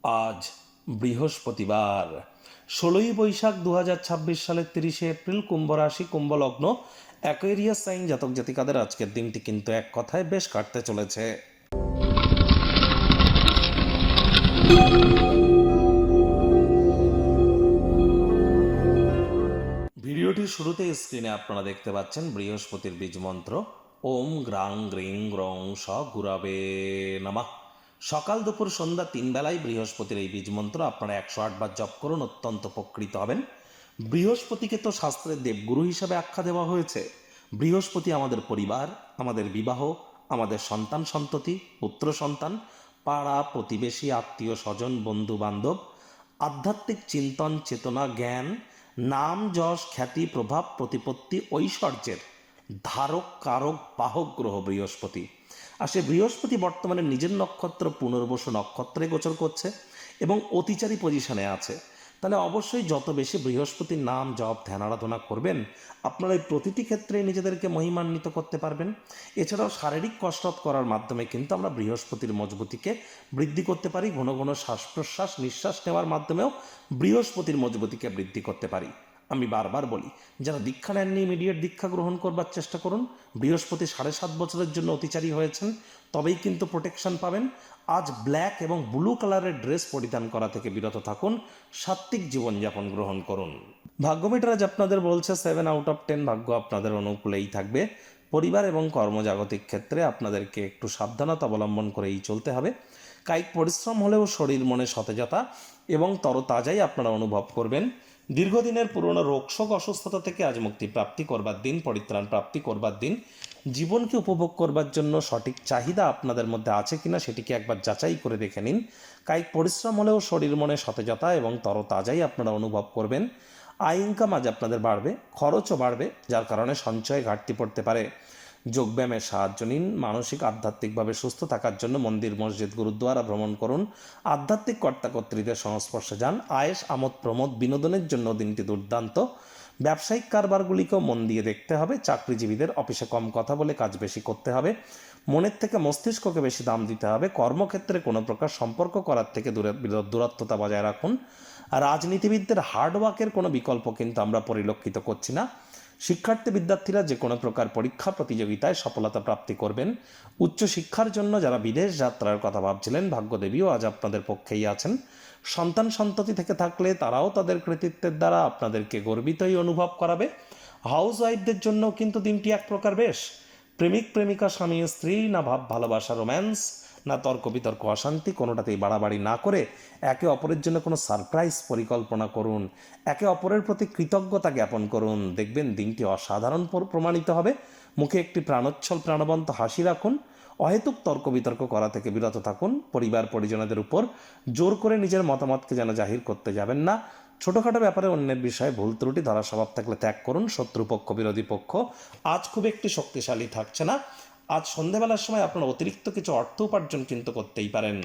আজ বৃহস্পতিবার ১৬ই বৈশাখ ২০২৬ সালের ৩০শে এপ্রিল, কুম্ভ রাশি, কুম্ভ লগ্ন, অ্যাকোয়ারিয়াস সাইন জাতক জাতিকাদের আজকের দিনটি কিন্তু এক কথায় বেশ কাটতে চলেছে। ভিডিওটির শুরুতে স্ক্রিনে আপনারা দেখতে পাচ্ছেন বৃহস্পতির বীজ মন্ত্র ওম গ্রাং গ্রিং গ্রং স গুরাবে নমঃ। সকাল দুপুর সন্ধ্যা ৩ বেলায় বৃহস্পতির এই বীজ মন্ত্র আপনারা ১০৮ বার জপ করুন, অত্যন্ত উপকৃত হবেন। বৃহস্পতিকে তো শাস্ত্রের দেবগুরু হিসাবে আখ্যা দেওয়া হয়েছে। বৃহস্পতি আমাদের পরিবার, আমাদের বিবাহ, আমাদের সন্তান সন্ততি, পুত্র সন্তান, পাড়া প্রতিবেশী, আত্মীয় স্বজন, বন্ধু বান্ধব, আধ্যাত্মিক চিন্তন, চেতনা, জ্ঞান, নাম যশ, খ্যাতি, প্রভাব, প্রতিপত্তি, ঐশ্বর্যের ধারক, কারক, বাহক গ্রহ বৃহস্পতি। আর সে বৃহস্পতি বর্তমানে নিজের নক্ষত্র পুনর্বসু নক্ষত্রে গোচর করছে এবং অতিচারী পজিশনে আছে। তাহলে অবশ্যই যত বেশি বৃহস্পতির নাম জপ ধ্যান আরাধনা করবেন, আপনারা এই প্রতিটি ক্ষেত্রে নিজেদেরকে মহিমান্বিত করতে পারবেন। এছাড়াও শারীরিক কসরত করার মাধ্যমে কিন্তু আমরা বৃহস্পতির মজবুতিকে বৃদ্ধি করতে পারি। ঘন ঘন শ্বাস প্রশ্বাস নিঃশ্বাস নেওয়ার মাধ্যমেও বৃহস্পতির মজবুতিকে বৃদ্ধি করতে পারি। আমি বারবার বলি, যারা দীক্ষা নেননি ইমিডিয়েট দীক্ষা গ্রহণ করবার চেষ্টা করুন। বৃহস্পতি ৭.৫ বছরের জন্য অতিচারী হয়েছেন, তবেই কিন্তু প্রোটেকশন পাবেন। আজ ব্ল্যাক এবং ব্লু কালারের ড্রেস পরিধান করা থেকে বিরত থাকুন, সাত্ত্বিক জীবনযাপন গ্রহণ করুন। ভাগ্যমিটার আজ আপনাদের বলছে 7/10 ভাগ্য আপনাদের অনুকূলেই থাকবে। পরিবার এবং কর্মজাগতিক ক্ষেত্রে আপনাদেরকে একটু সাবধানতা অবলম্বন করেই চলতে হবে। কায়িক পরিশ্রম হলেও শরীর মনে সতেজতা এবং তরতাজাই আপনারা অনুভব করবেন। দীর্ঘদিনের পুরনো রোগশোক অসুস্থতা থেকে আজ মুক্তি প্রাপ্তি করবার দিন, পরিত্রাণ প্রাপ্তি করবার দিন। জীবনকে উপভোগ করবার জন্য সঠিক চাহিদা আপনাদের মধ্যে আছে কিনা সেটিকে একবার যাচাই করে দেখে নিন। কায়িক পরিশ্রম হলেও শরীর মনে সতেজতা এবং তরতাজাই আপনারা অনুভব করবেন। আয় ইনকাম আজ আপনাদের বাড়বে, খরচও বাড়বে, যার কারণে সঞ্চয়ে ঘাটতি পড়তে পারে। যোগব্যায়ামের সাহায্য নিন। মানসিক আধ্যাত্মিকভাবে সুস্থ থাকার জন্য মন্দির, মসজিদ, গুরুদ্বারা ভ্রমণ করুন। আধ্যাত্মিক কর্তাকর্ত্রীদের সংস্পর্শে যান। আয়েশ, আমোদ প্রমোদ, বিনোদনের জন্য দিনটি দুর্দান্ত। ব্যবসায়িক কারবারগুলিকেও মন দিয়ে দেখতে হবে। চাকরিজীবীদের অফিসে কম কথা বলে কাজ বেশি করতে হবে। মনের থেকে মস্তিষ্ককে বেশি দাম দিতে হবে। কর্মক্ষেত্রে কোনো প্রকার সম্পর্ক করার থেকে দূরত্বতা বজায় রাখুন। রাজনীতিবিদদের হার্ডওয়ার্কের কোনো বিকল্প কিন্তু আমরা পরিলক্ষিত করছি না। শিক্ষার্থী বিদ্যার্থীরা যে কোনো প্রকার পরীক্ষা প্রতিযোগিতায় সফলতা প্রাপ্তি করবেন। উচ্চশিক্ষার জন্য যারা বিদেশ যাত্রার কথা ভাবছিলেন, ভাগ্যদেবীও আজ আপনাদের পক্ষেই আছেন। সন্তান সন্ততি থেকে থাকলে তারাও তাদের কৃতিত্বের দ্বারা আপনাদেরকে গর্বিতই অনুভব করাবে। হাউস ওয়াইফদের জন্য কিন্তু দিনটি এক প্রকার বেশ। প্রেমিক প্রেমিকা, স্বামী স্ত্রী, না ভাব ভালোবাসা রোম্যান্স, না তর্ক বিতর্ক অশান্তি, কোনোটাতেই বাড়াবাড়ি না করে একে অপরের জন্য কোনো সারপ্রাইজ পরিকল্পনা করুন। একে অপরের প্রতি কৃতজ্ঞতা জ্ঞাপন করুন। দেখবেন দিনটি অসাধারণ প্রমাণিত হবে। মুখে একটি প্রাণোচ্ছল প্রাণবন্ত হাসি রাখুন। অহেতুক তর্ক বিতর্ক করা থেকে বিরত থাকুন। পরিবার পরিজনদের উপর জোর করে নিজের মতামতকে যেন জাহির করতে যাবেন না। ছোটোখাটো ব্যাপারে অন্যের বিষয়ে ভুল ত্রুটি ধরা স্বভাব থাকলে ত্যাগ করুন। শত্রুপক্ষ বিরোধী পক্ষ আজ খুব একটি শক্তিশালী থাকছে না। আজ সন্ধেবেলার সময় আপনারা অতিরিক্ত কিছু অর্থ উপার্জন কিন্তু করতেই পারেন।